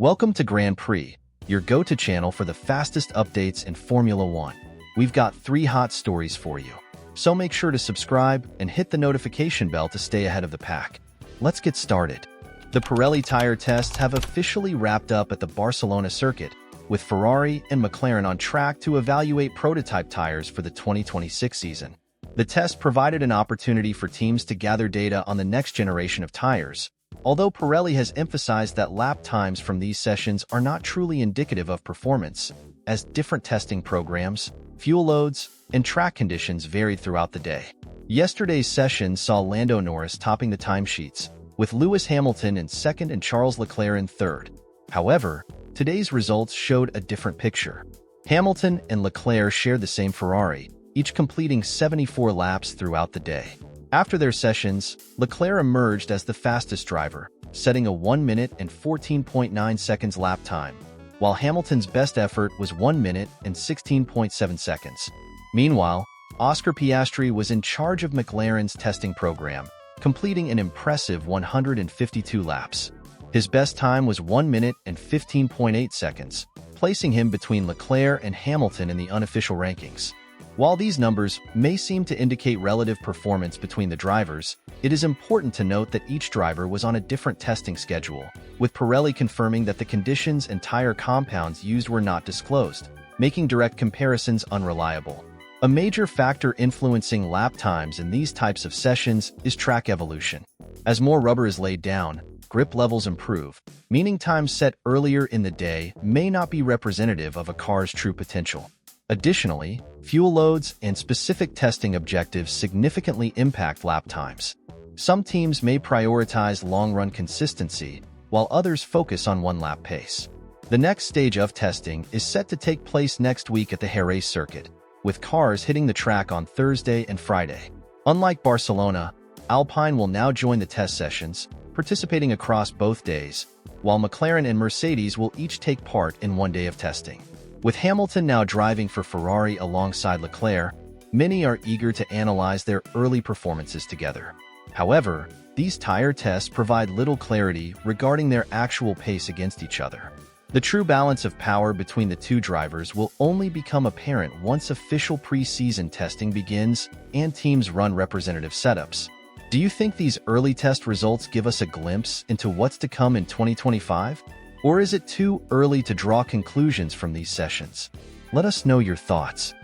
Welcome to Grand Prix, your go-to channel for the fastest updates in Formula One. We've got 3 hot stories for you, so make sure to subscribe and hit the notification bell to stay ahead of the pack. Let's get started. The Pirelli tire tests have officially wrapped up at the Barcelona circuit, with Ferrari and McLaren on track to evaluate prototype tires for the 2026 season. The test provided an opportunity for teams to gather data on the next generation of tires, although Pirelli has emphasized that lap times from these sessions are not truly indicative of performance, as different testing programs, fuel loads, and track conditions varied throughout the day. Yesterday's session saw Lando Norris topping the timesheets, with Lewis Hamilton in second and Charles Leclerc in third. However, today's results showed a different picture. Hamilton and Leclerc shared the same Ferrari, each completing 74 laps throughout the day. After their sessions, Leclerc emerged as the fastest driver, setting a 1 minute and 14.9 seconds lap time, while Hamilton's best effort was 1 minute and 16.7 seconds. Meanwhile, Oscar Piastri was in charge of McLaren's testing program, completing an impressive 152 laps. His best time was 1 minute and 15.8 seconds, placing him between Leclerc and Hamilton in the unofficial rankings. While these numbers may seem to indicate relative performance between the drivers, it is important to note that each driver was on a different testing schedule, with Pirelli confirming that the conditions and tire compounds used were not disclosed, making direct comparisons unreliable. A major factor influencing lap times in these types of sessions is track evolution. As more rubber is laid down, grip levels improve, meaning times set earlier in the day may not be representative of a car's true potential. Additionally, fuel loads and specific testing objectives significantly impact lap times. Some teams may prioritize long-run consistency, while others focus on one-lap pace. The next stage of testing is set to take place next week at the Jerez circuit, with cars hitting the track on Thursday and Friday. Unlike Barcelona, Alpine will now join the test sessions, participating across both days, while McLaren and Mercedes will each take part in one day of testing. With Hamilton now driving for Ferrari alongside Leclerc, many are eager to analyze their early performances together. However, these tire tests provide little clarity regarding their actual pace against each other. The true balance of power between the two drivers will only become apparent once official pre-season testing begins and teams run representative setups. Do you think these early test results give us a glimpse into what's to come in 2025? Or is it too early to draw conclusions from these sessions? Let us know your thoughts.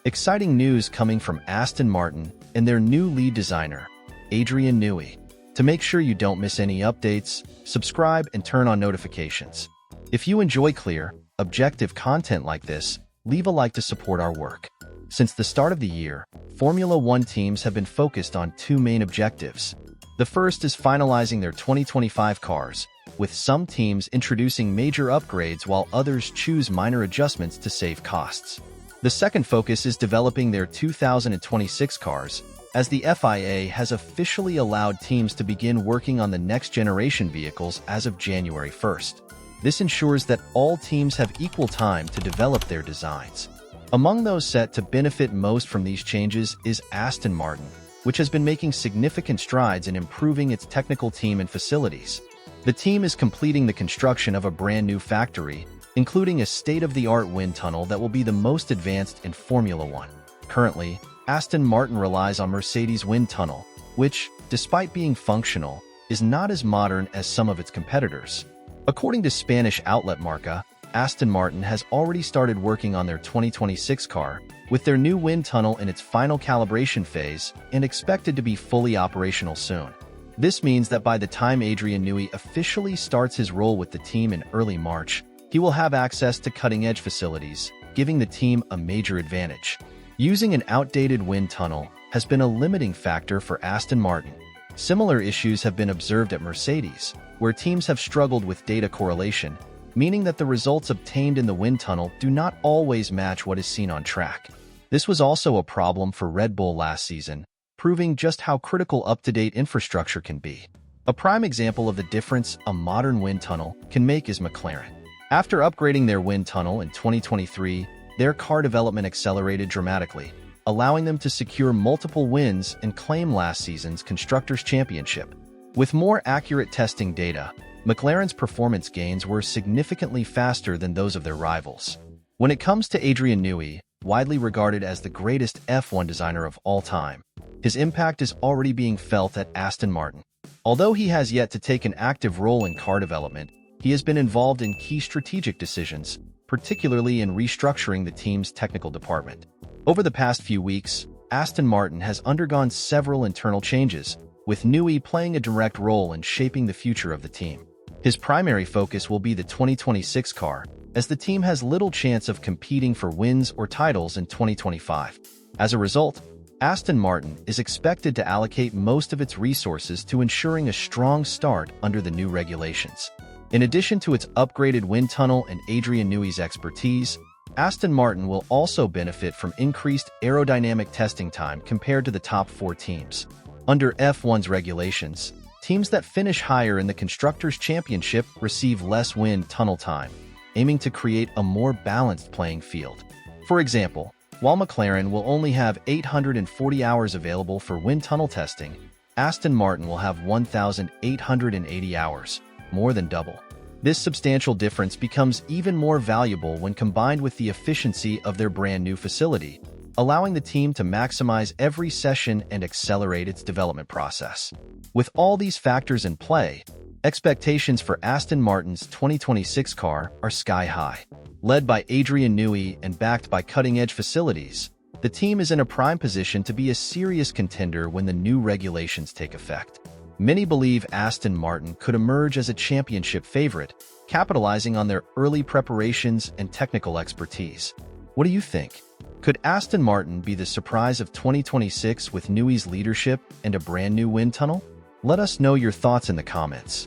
Exciting news coming from Aston Martin and their new lead designer, Adrian Newey. To make sure you don't miss any updates, subscribe and turn on notifications. If you enjoy clear, objective content like this, leave a like to support our work. Since the start of the year, Formula One teams have been focused on 2 main objectives. The first is finalizing their 2025 cars, with some teams introducing major upgrades while others choose minor adjustments to save costs. The second focus is developing their 2026 cars, as the FIA has officially allowed teams to begin working on the next generation vehicles as of January 1st. This ensures that all teams have equal time to develop their designs. Among those set to benefit most from these changes is Aston Martin, which has been making significant strides in improving its technical team and facilities. The team is completing the construction of a brand new factory, including a state-of-the-art wind tunnel that will be the most advanced in Formula One. Currently, Aston Martin relies on Mercedes' wind tunnel, which, despite being functional, is not as modern as some of its competitors. According to Spanish outlet Marca, Aston Martin has already started working on their 2026 car, with their new wind tunnel in its final calibration phase and expected to be fully operational soon. This means that by the time Adrian Newey officially starts his role with the team in early March, he will have access to cutting-edge facilities, giving the team a major advantage. Using an outdated wind tunnel has been a limiting factor for Aston Martin. Similar issues have been observed at Mercedes, where teams have struggled with data correlation, meaning that the results obtained in the wind tunnel do not always match what is seen on track. This was also a problem for Red Bull last season, proving just how critical up-to-date infrastructure can be. A prime example of the difference a modern wind tunnel can make is McLaren. After upgrading their wind tunnel in 2023, their car development accelerated dramatically, allowing them to secure multiple wins and claim last season's Constructors' Championship. With more accurate testing data, McLaren's performance gains were significantly faster than those of their rivals. When it comes to Adrian Newey, widely regarded as the greatest F1 designer of all time, his impact is already being felt at Aston Martin. Although he has yet to take an active role in car development, he has been involved in key strategic decisions, particularly in restructuring the team's technical department. Over the past few weeks, Aston Martin has undergone several internal changes, with Newey playing a direct role in shaping the future of the team. His primary focus will be the 2026 car, as the team has little chance of competing for wins or titles in 2025. As a result, Aston Martin is expected to allocate most of its resources to ensuring a strong start under the new regulations. In addition to its upgraded wind tunnel and Adrian Newey's expertise, Aston Martin will also benefit from increased aerodynamic testing time compared to the top 4 teams. Under F1's regulations, teams that finish higher in the Constructors' Championship receive less wind tunnel time, aiming to create a more balanced playing field. For example, while McLaren will only have 840 hours available for wind tunnel testing, Aston Martin will have 1,880 hours, more than double. This substantial difference becomes even more valuable when combined with the efficiency of their brand new facility, allowing the team to maximize every session and accelerate its development process. With all these factors in play, expectations for Aston Martin's 2026 car are sky-high. Led by Adrian Newey and backed by cutting-edge facilities, the team is in a prime position to be a serious contender when the new regulations take effect. Many believe Aston Martin could emerge as a championship favorite, capitalizing on their early preparations and technical expertise. What do you think? Could Aston Martin be the surprise of 2026 with Newey's leadership and a brand new wind tunnel? Let us know your thoughts in the comments.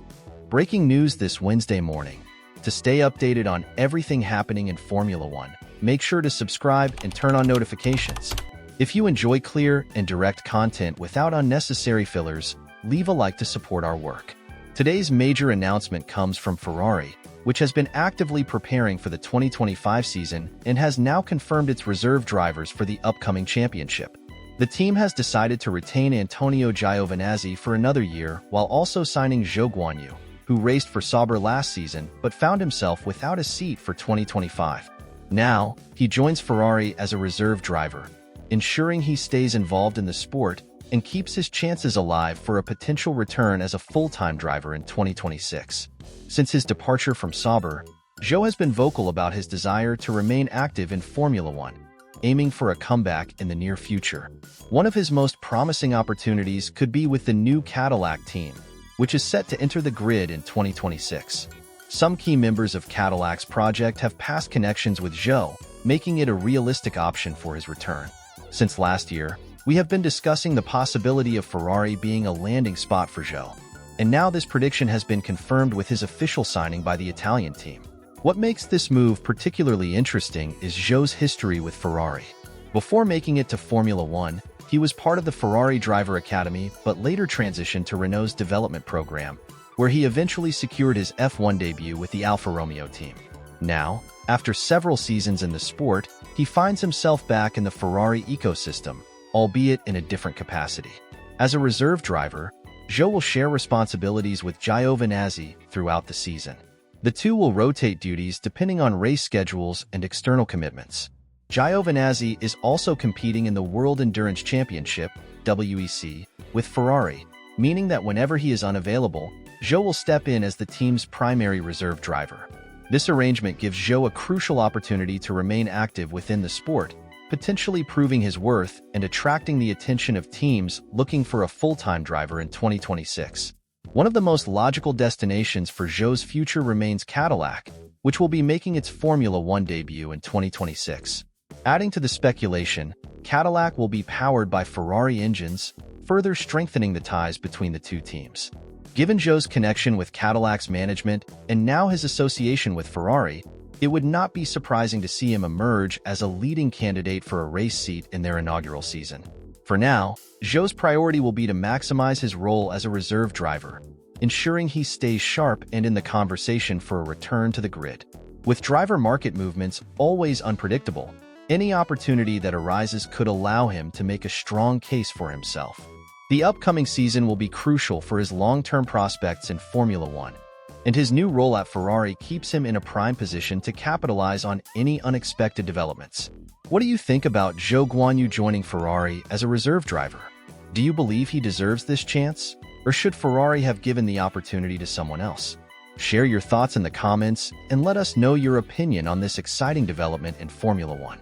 Breaking news this Wednesday morning. To stay updated on everything happening in Formula One, make sure to subscribe and turn on notifications. If you enjoy clear and direct content without unnecessary fillers, leave a like to support our work. Today's major announcement comes from Ferrari, which has been actively preparing for the 2025 season and has now confirmed its reserve drivers for the upcoming championship. The team has decided to retain Antonio Giovinazzi for another year while also signing Zhou Guanyu, who raced for Sauber last season but found himself without a seat for 2025. Now, he joins Ferrari as a reserve driver, ensuring he stays involved in the sport and keeps his chances alive for a potential return as a full-time driver in 2026. Since his departure from Sauber, Zhou has been vocal about his desire to remain active in Formula One, aiming for a comeback in the near future. One of his most promising opportunities could be with the new Cadillac team, which is set to enter the grid in 2026. Some key members of Cadillac's project have past connections with Zhou, making it a realistic option for his return. Since last year, we have been discussing the possibility of Ferrari being a landing spot for Zhou, and now this prediction has been confirmed with his official signing by the Italian team. What makes this move particularly interesting is Zhou's history with Ferrari. Before making it to Formula One, he was part of the Ferrari Driver Academy but later transitioned to Renault's development program, where he eventually secured his F1 debut with the Alfa Romeo team. Now, after several seasons in the sport, he finds himself back in the Ferrari ecosystem, albeit in a different capacity. As a reserve driver, Zhou will share responsibilities with Giovinazzi throughout the season. The two will rotate duties depending on race schedules and external commitments. Giovinazzi is also competing in the World Endurance Championship, WEC, with Ferrari, meaning that whenever he is unavailable, Zhou will step in as the team's primary reserve driver. This arrangement gives Zhou a crucial opportunity to remain active within the sport, potentially proving his worth and attracting the attention of teams looking for a full-time driver in 2026. One of the most logical destinations for Zhou's future remains Cadillac, which will be making its Formula One debut in 2026. Adding to the speculation, Cadillac will be powered by Ferrari engines, further strengthening the ties between the two teams. Given Zhou's connection with Cadillac's management and now his association with Ferrari, it would not be surprising to see him emerge as a leading candidate for a race seat in their inaugural season. For now, Zhou's priority will be to maximize his role as a reserve driver, ensuring he stays sharp and in the conversation for a return to the grid. With driver market movements always unpredictable, any opportunity that arises could allow him to make a strong case for himself. The upcoming season will be crucial for his long-term prospects in Formula One, and his new role at Ferrari keeps him in a prime position to capitalize on any unexpected developments. What do you think about Zhou Guanyu joining Ferrari as a reserve driver? Do you believe he deserves this chance? Or should Ferrari have given the opportunity to someone else? Share your thoughts in the comments and let us know your opinion on this exciting development in Formula One.